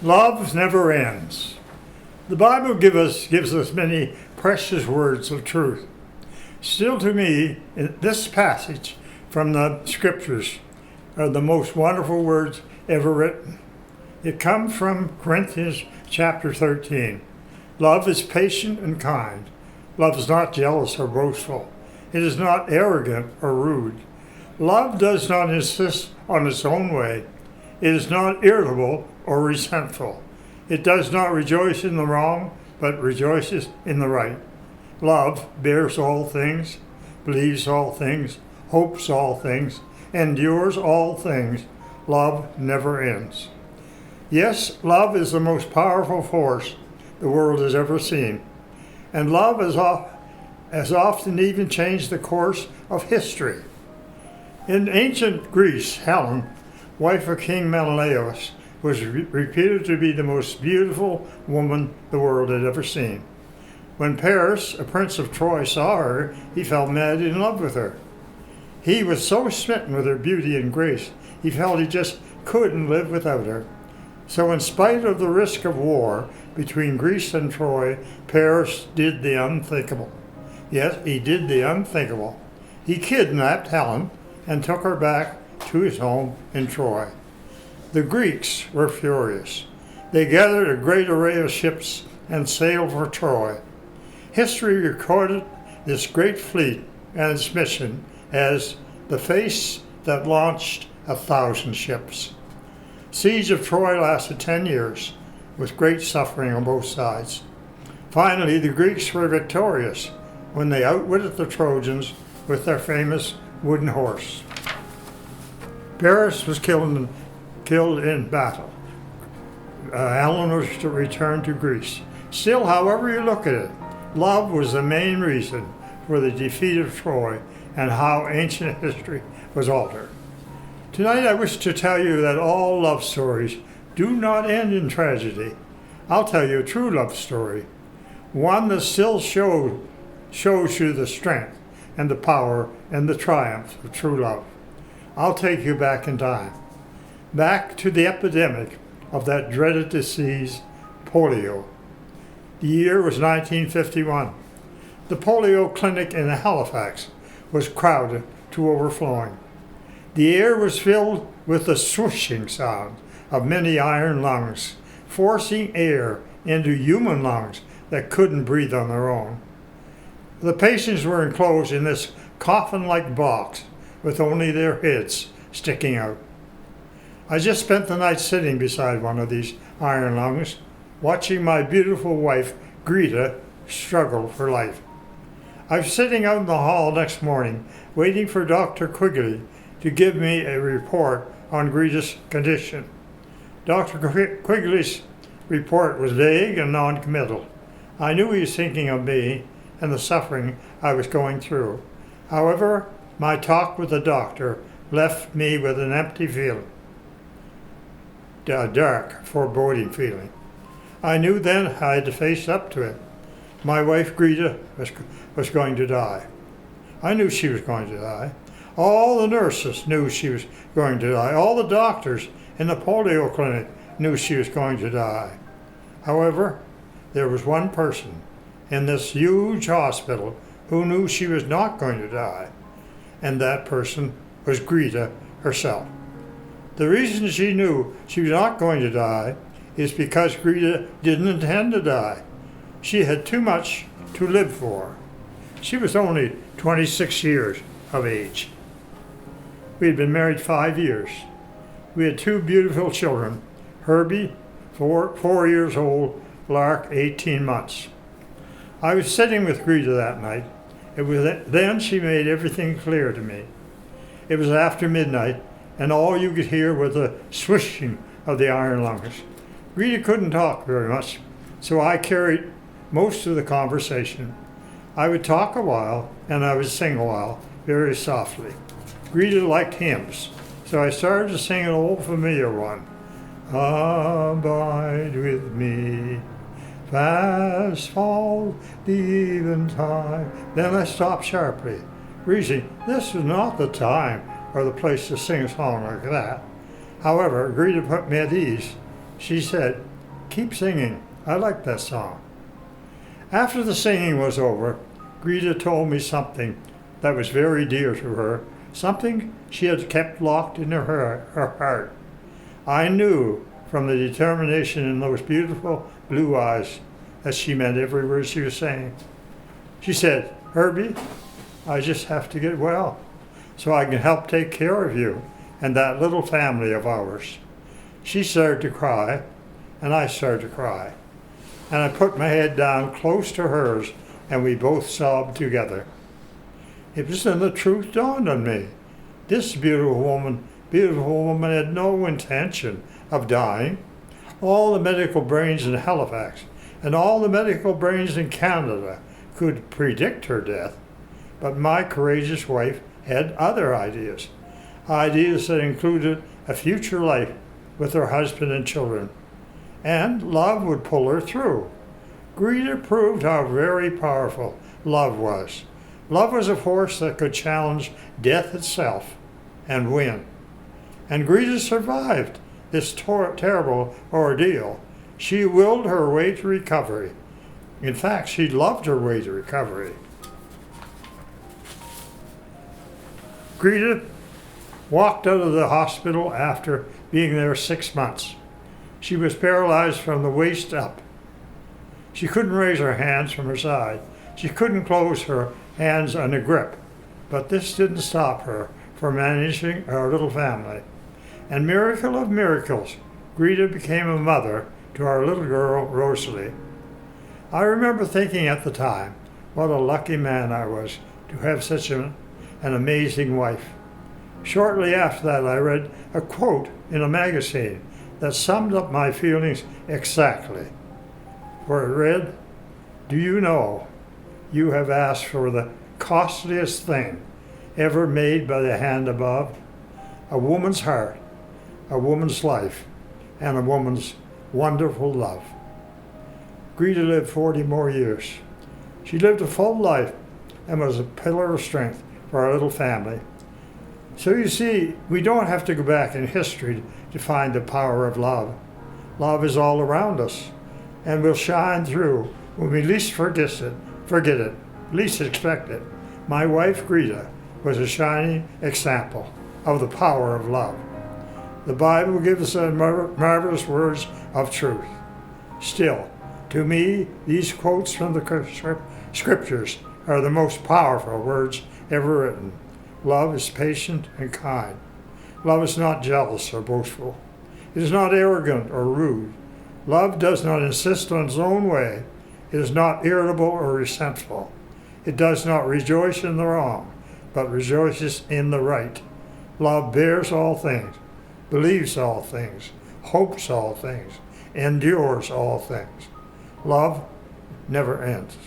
Love never ends. The Bible gives us many precious words of truth. Still, to me, this passage from the scriptures are the most wonderful words ever written. It comes from Corinthians chapter 13. Love is patient and kind. Love is not jealous or boastful. It is not arrogant or rude. Love does not insist on its own way. It is not irritable or resentful. It does not rejoice in the wrong, but rejoices in the right. Love bears all things, believes all things, hopes all things, endures all things. Love never ends. Yes, love is the most powerful force the world has ever seen. And love has often even changed the course of history. In ancient Greece, Helen, wife of King Menelaus, was reputed to be the most beautiful woman the world had ever seen. When Paris, a prince of Troy, saw her, he fell mad in love with her. He was so smitten with her beauty and grace, he felt he just couldn't live without her. So in spite of the risk of war between Greece and Troy, Paris did the unthinkable. Yes, he did the unthinkable. He kidnapped Helen and took her back to his home in Troy. The Greeks were furious. They gathered a great array of ships and sailed for Troy. History recorded this great fleet and its mission as the face that launched 1,000 ships. Siege of Troy lasted 10 years, with great suffering on both sides. Finally, the Greeks were victorious when they outwitted the Trojans with their famous wooden horse. Paris was killed in battle. Helen was to return to Greece. Still, however you look at it, love was the main reason for the defeat of Troy and how ancient history was altered. Tonight I wish to tell you that all love stories do not end in tragedy. I'll tell you a true love story, one that still shows you the strength and the power and the triumph of true love. I'll take you back in time, back to the epidemic of that dreaded disease, polio. The year was 1951. The polio clinic in Halifax was crowded to overflowing. The air was filled with the swooshing sound of many iron lungs, forcing air into human lungs that couldn't breathe on their own. The patients were enclosed in this coffin-like box with only their heads sticking out. I just spent the night sitting beside one of these iron lungs, watching my beautiful wife, Greta, struggle for life. I was sitting out in the hall next morning, waiting for Dr. Quigley to give me a report on Greta's condition. Dr. Quigley's report was vague and non-committal. I knew he was thinking of me and the suffering I was going through. However, my talk with the doctor left me with an empty feeling, a dark, foreboding feeling. I knew then I had to face up to it. My wife, Greta, was going to die. I knew she was going to die. All the nurses knew she was going to die. All the doctors in the polio clinic knew she was going to die. However, there was one person in this huge hospital who knew she was not going to die, and that person was Greta herself. The reason she knew she was not going to die is because Greta didn't intend to die. She had too much to live for. She was only 26 years of age. We had been married 5 years. We had 2 beautiful children, Herbie, 4 years old, Lark, 18 months. I was sitting with Greta that night. Then she made everything clear to me. It was after midnight, and all you could hear was the swishing of the iron lungs. Greta couldn't talk very much, so I carried most of the conversation. I would talk a while, and I would sing a while, very softly. Greta liked hymns, so I started to sing an old familiar one. Abide with me, fast falls the eventide. Then I stopped sharply, reasoning this was not the time or the place to sing a song like that. However, Greta put me at ease. She said, "Keep singing. I like that song." After the singing was over, Greta told me something that was very dear to her, something she had kept locked in her heart. I knew from the determination in those beautiful blue eyes that she meant every word she was saying. She said, "Herbie, I just have to get well so I can help take care of you and that little family of ours." She started to cry, and I started to cry. And I put my head down close to hers, and we both sobbed together. It was then the truth dawned on me. This beautiful woman had no intention of dying. All the medical brains in Halifax and all the medical brains in Canada could predict her death. But my courageous wife had other ideas that included a future life with her husband and children. And love would pull her through. Greta proved how very powerful love was. Love was a force that could challenge death itself and win. And Greta survived this terrible ordeal. She willed her way to recovery. In fact, she loved her way to recovery. Greta walked out of the hospital after being there 6 months. She was paralyzed from the waist up. She couldn't raise her hands from her side. She couldn't close her hands on a grip. But this didn't stop her from managing our little family. And miracle of miracles, Greta became a mother to our little girl, Rosalie. I remember thinking at the time, what a lucky man I was to have such an amazing wife. Shortly after that, I read a quote in a magazine that summed up my feelings exactly. For it read, "Do you know you have asked for the costliest thing ever made by the hand above? A woman's heart, a woman's life, and a woman's wonderful love." Greta lived 40 more years. She lived a full life and was a pillar of strength for our little family. So you see, we don't have to go back in history to find the power of love. Love is all around us and will shine through when we least forget it, least expect it. My wife, Greta, was a shining example of the power of love. The Bible gives us marvelous words of truth. Still, to me, these quotes from the scriptures are the most powerful words ever written. Love is patient and kind. Love is not jealous or boastful. It is not arrogant or rude. Love does not insist on its own way. It is not irritable or resentful. It does not rejoice in the wrong, but rejoices in the right. Love bears all things, believes all things, hopes all things, endures all things. Love never ends.